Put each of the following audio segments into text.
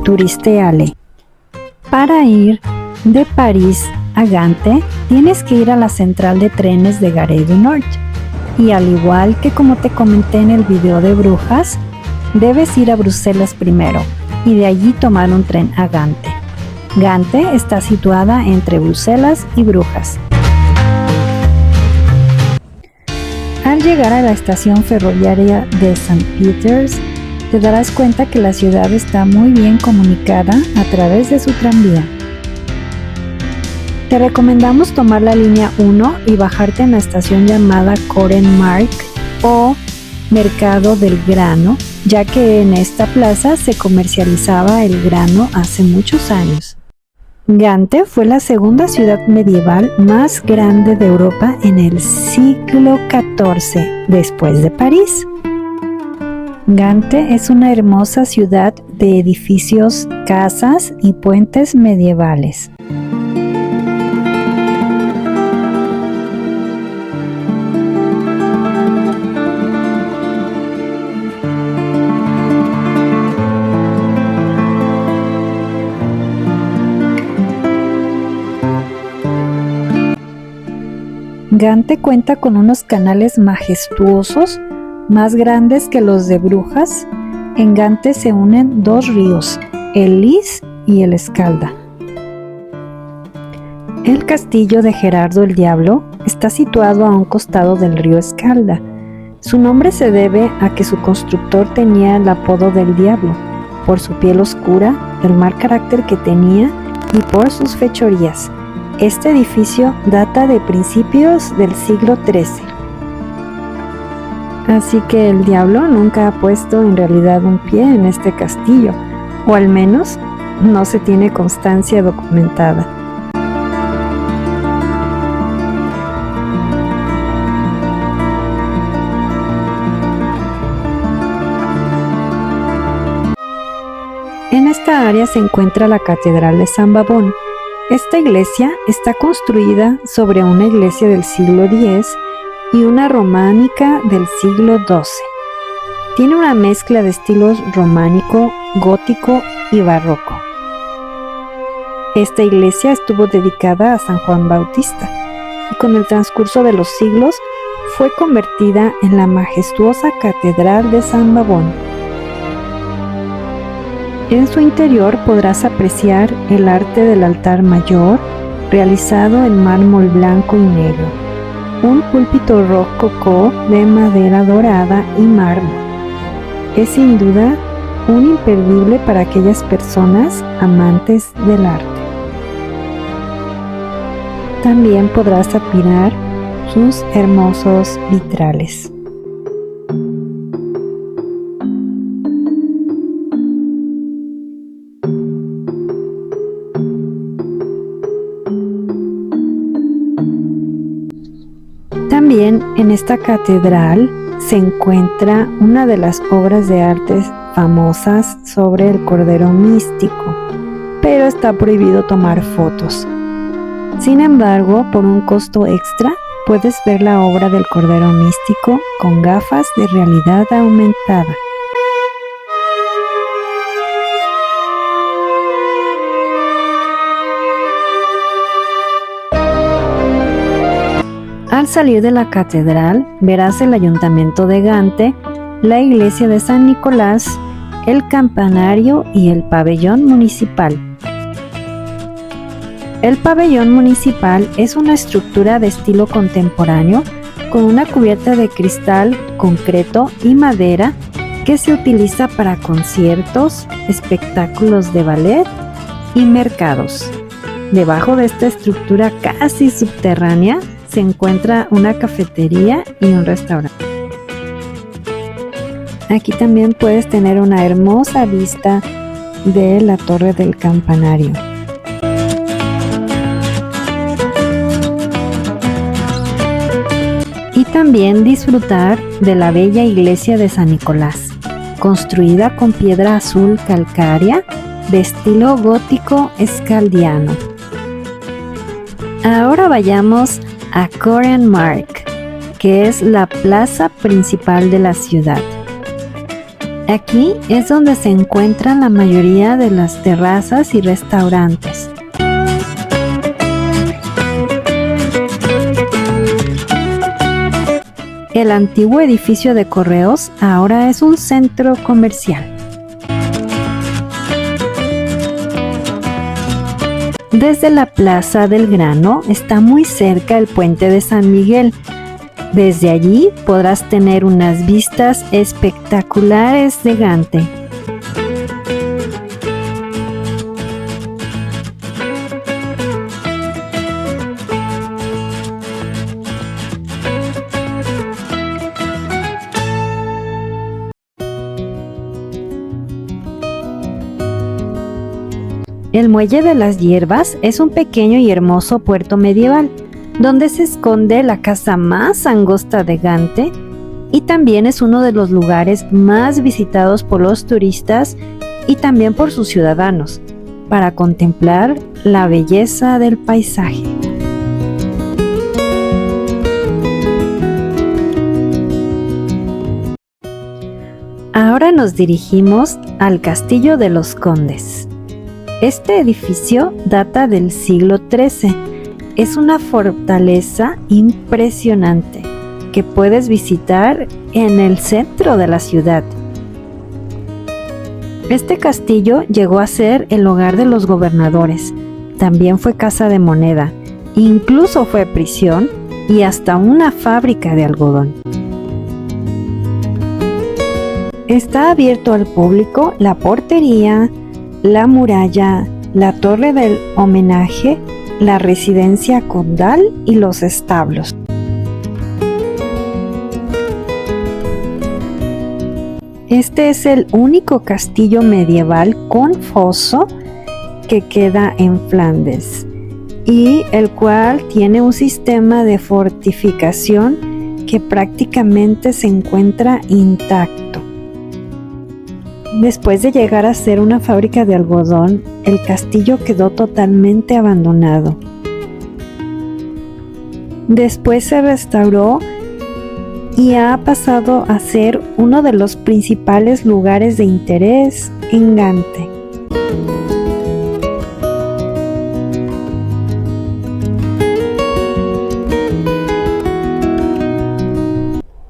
turisteale. Para ir de París a Gante, tienes que ir a la central de trenes de Gare du Nord. Y al igual que como te comenté en el video de Brujas, debes ir a Bruselas primero y de allí tomar un tren a Gante. Gante está situada entre Bruselas y Brujas. Al llegar a la estación ferroviaria de St. Peters, te darás cuenta que la ciudad está muy bien comunicada a través de su tranvía. Te recomendamos tomar la línea 1 y bajarte en la estación llamada Korenmark o Mercado del Grano, ya que en esta plaza se comercializaba el grano hace muchos años. Gante fue la segunda ciudad medieval más grande de Europa en el siglo XIV, después de París. Gante es una hermosa ciudad de edificios, casas y puentes medievales. Gante cuenta con unos canales majestuosos, más grandes que los de Brujas. En Gante se unen dos ríos, el Lys y el Escalda. El castillo de Gerardo el Diablo está situado a un costado del río Escalda. Su nombre se debe a que su constructor tenía el apodo del Diablo, por su piel oscura, el mal carácter que tenía y por sus fechorías. Este edificio data de principios del siglo XIII. Así que el diablo nunca ha puesto en realidad un pie en este castillo, o al menos no se tiene constancia documentada. En esta área se encuentra la Catedral de San Bavón. Esta iglesia está construida sobre una iglesia del siglo X y una románica del siglo XII. Tiene una mezcla de estilos románico, gótico y barroco. Esta iglesia estuvo dedicada a San Juan Bautista y con el transcurso de los siglos fue convertida en la majestuosa Catedral de San Bavón. En su interior podrás apreciar el arte del altar mayor realizado en mármol blanco y negro, un púlpito rococó de madera dorada y mármol. Es sin duda un imperdible para aquellas personas amantes del arte. También podrás admirar sus hermosos vitrales. También en esta catedral se encuentra una de las obras de arte famosas sobre el Cordero Místico, pero está prohibido tomar fotos. Sin embargo, por un costo extra, puedes ver la obra del Cordero Místico con gafas de realidad aumentada. Al salir de la catedral, verás el ayuntamiento de Gante, la iglesia de San Nicolás, el campanario y el pabellón municipal. El pabellón municipal es una estructura de estilo contemporáneo con una cubierta de cristal, concreto y madera que se utiliza para conciertos, espectáculos de ballet y mercados. Debajo de esta estructura casi subterránea se encuentra una cafetería y un restaurante. Aquí también puedes tener una hermosa vista de la torre del campanario. Y también disfrutar de la bella iglesia de San Nicolás, construida con piedra azul calcárea de estilo gótico escaldiano. Ahora vayamos a Korenmark, que es la plaza principal de la ciudad. Aquí es donde se encuentran la mayoría de las terrazas y restaurantes. El antiguo edificio de correos ahora es un centro comercial. Desde la Plaza del Grano está muy cerca el puente de San Miguel. Desde allí podrás tener unas vistas espectaculares de Gante. El Muelle de las Hierbas es un pequeño y hermoso puerto medieval, donde se esconde la casa más angosta de Gante y también es uno de los lugares más visitados por los turistas y también por sus ciudadanos, para contemplar la belleza del paisaje. Ahora nos dirigimos al Castillo de los Condes. Este edificio data del siglo XIII. Es una fortaleza impresionante que puedes visitar en el centro de la ciudad. Este castillo llegó a ser el hogar de los gobernadores. También fue casa de moneda, incluso fue prisión y hasta una fábrica de algodón. Está abierto al público la portería, la muralla, la torre del homenaje, la residencia condal y los establos. Este es el único castillo medieval con foso que queda en Flandes y el cual tiene un sistema de fortificación que prácticamente se encuentra intacto. Después de llegar a ser una fábrica de algodón, el castillo quedó totalmente abandonado. Después se restauró y ha pasado a ser uno de los principales lugares de interés en Gante.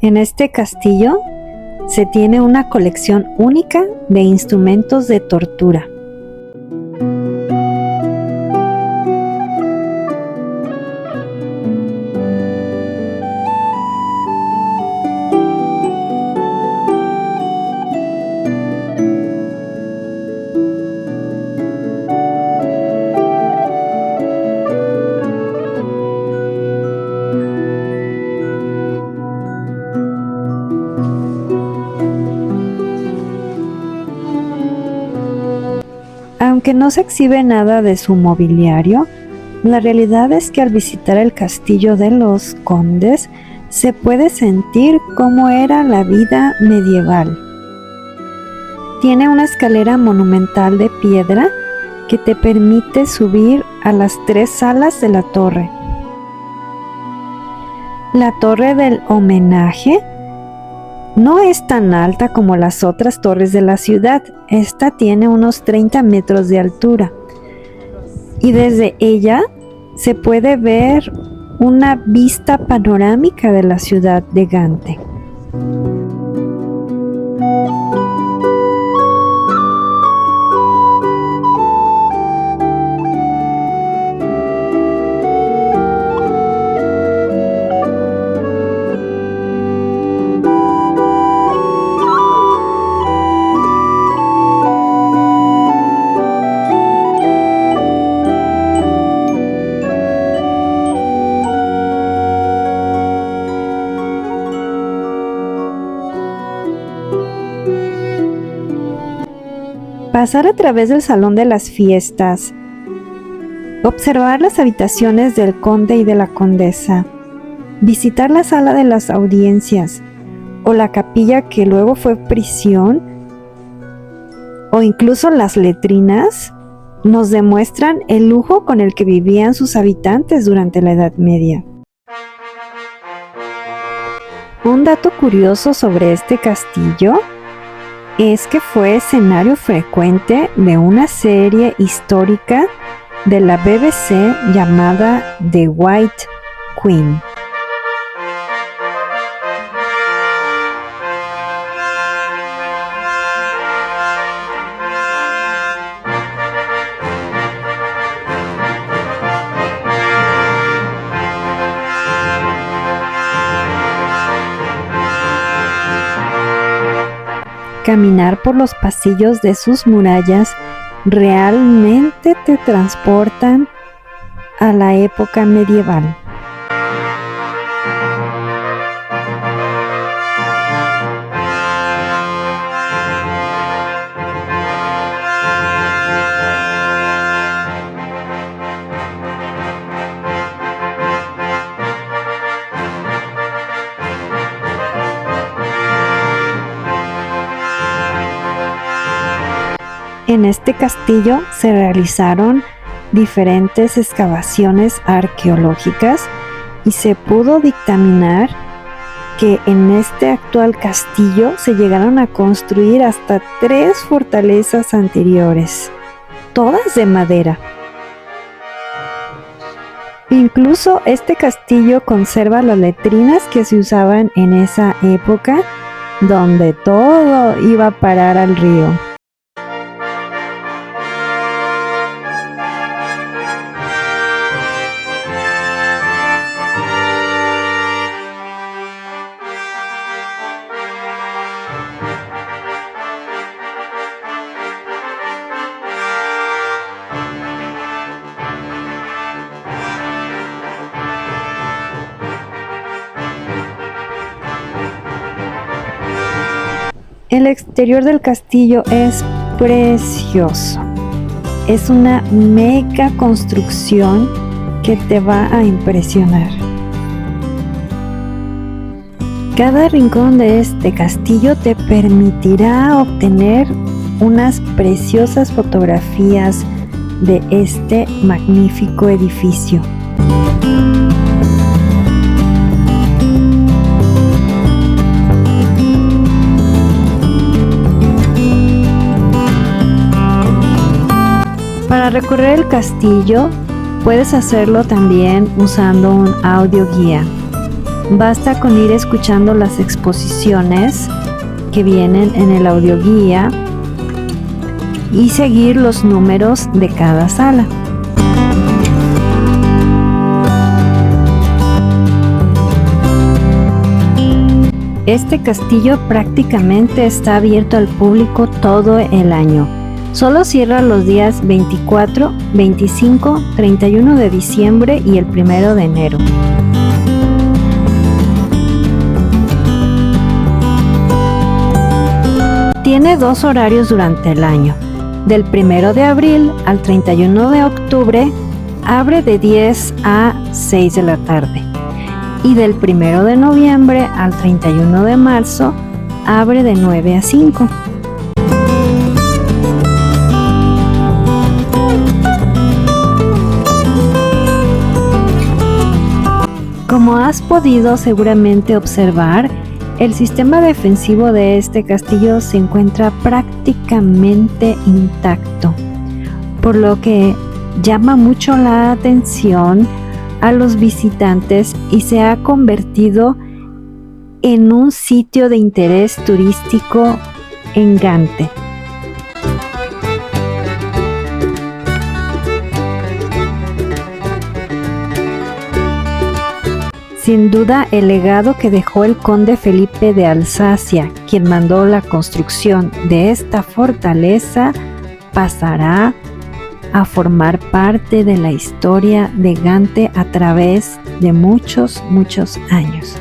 En este castillo se tiene una colección única de instrumentos de tortura. Aunque no se exhibe nada de su mobiliario, la realidad es que al visitar el castillo de los condes se puede sentir cómo era la vida medieval. Tiene una escalera monumental de piedra que te permite subir a las 3 salas de la torre. La torre del homenaje no es tan alta como las otras torres de la ciudad. Esta tiene unos 30 metros de altura y desde ella se puede ver una vista panorámica de la ciudad de Gante. Pasar a través del salón de las fiestas, observar las habitaciones del conde y de la condesa, visitar la sala de las audiencias o la capilla que luego fue prisión, o incluso las letrinas, nos demuestran el lujo con el que vivían sus habitantes durante la Edad Media. Un dato curioso sobre este castillo es que fue escenario frecuente de una serie histórica de la BBC llamada The White Queen. Caminar por los pasillos de sus murallas realmente te transportan a la época medieval. En este castillo se realizaron diferentes excavaciones arqueológicas y se pudo dictaminar que en este actual castillo se llegaron a construir hasta 3 fortalezas anteriores, todas de madera. Incluso este castillo conserva las letrinas que se usaban en esa época, donde todo iba a parar al río. El exterior del castillo es precioso. Es una mega construcción que te va a impresionar. Cada rincón de este castillo te permitirá obtener unas preciosas fotografías de este magnífico edificio. Para recorrer el castillo, puedes hacerlo también usando un audio guía. Basta con ir escuchando las exposiciones que vienen en el audio guía y seguir los números de cada sala. Este castillo prácticamente está abierto al público todo el año. Solo cierra los días 24, 25, 31 de diciembre y el 1 de enero. Tiene 2 horarios durante el año. Del 1 de abril al 31 de octubre abre de 10 a 6 de la tarde. Y del 1 de noviembre al 31 de marzo abre de 9 a 5. Como has podido seguramente observar, el sistema defensivo de este castillo se encuentra prácticamente intacto, por lo que llama mucho la atención a los visitantes y se ha convertido en un sitio de interés turístico en Gante. Sin duda, el legado que dejó el conde Felipe de Alsacia, quien mandó la construcción de esta fortaleza, pasará a formar parte de la historia de Gante a través de muchos años.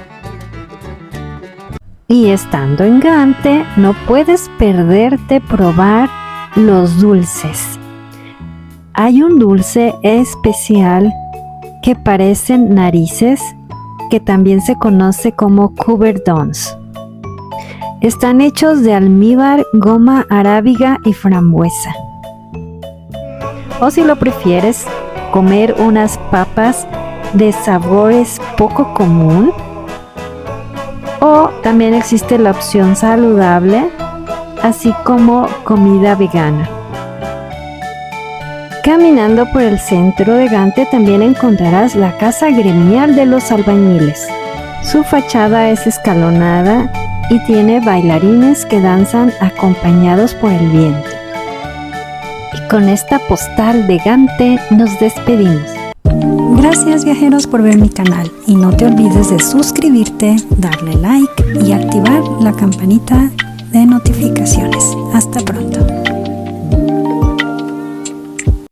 Y estando en Gante, no puedes perderte probar los dulces. Hay un dulce especial que parecen narices, que también se conoce como cuberdons. Están hechos de almíbar, goma arábiga y frambuesa. O si lo prefieres, comer unas papas de sabores poco común. O también existe la opción saludable, así como comida vegana. Caminando por el centro de Gante también encontrarás la Casa Gremial de los Albañiles. Su fachada es escalonada y tiene bailarines que danzan acompañados por el viento. Y con esta postal de Gante nos despedimos. Gracias viajeros por ver mi canal y no te olvides de suscribirte, darle like y activar la campanita de notificaciones. Hasta pronto.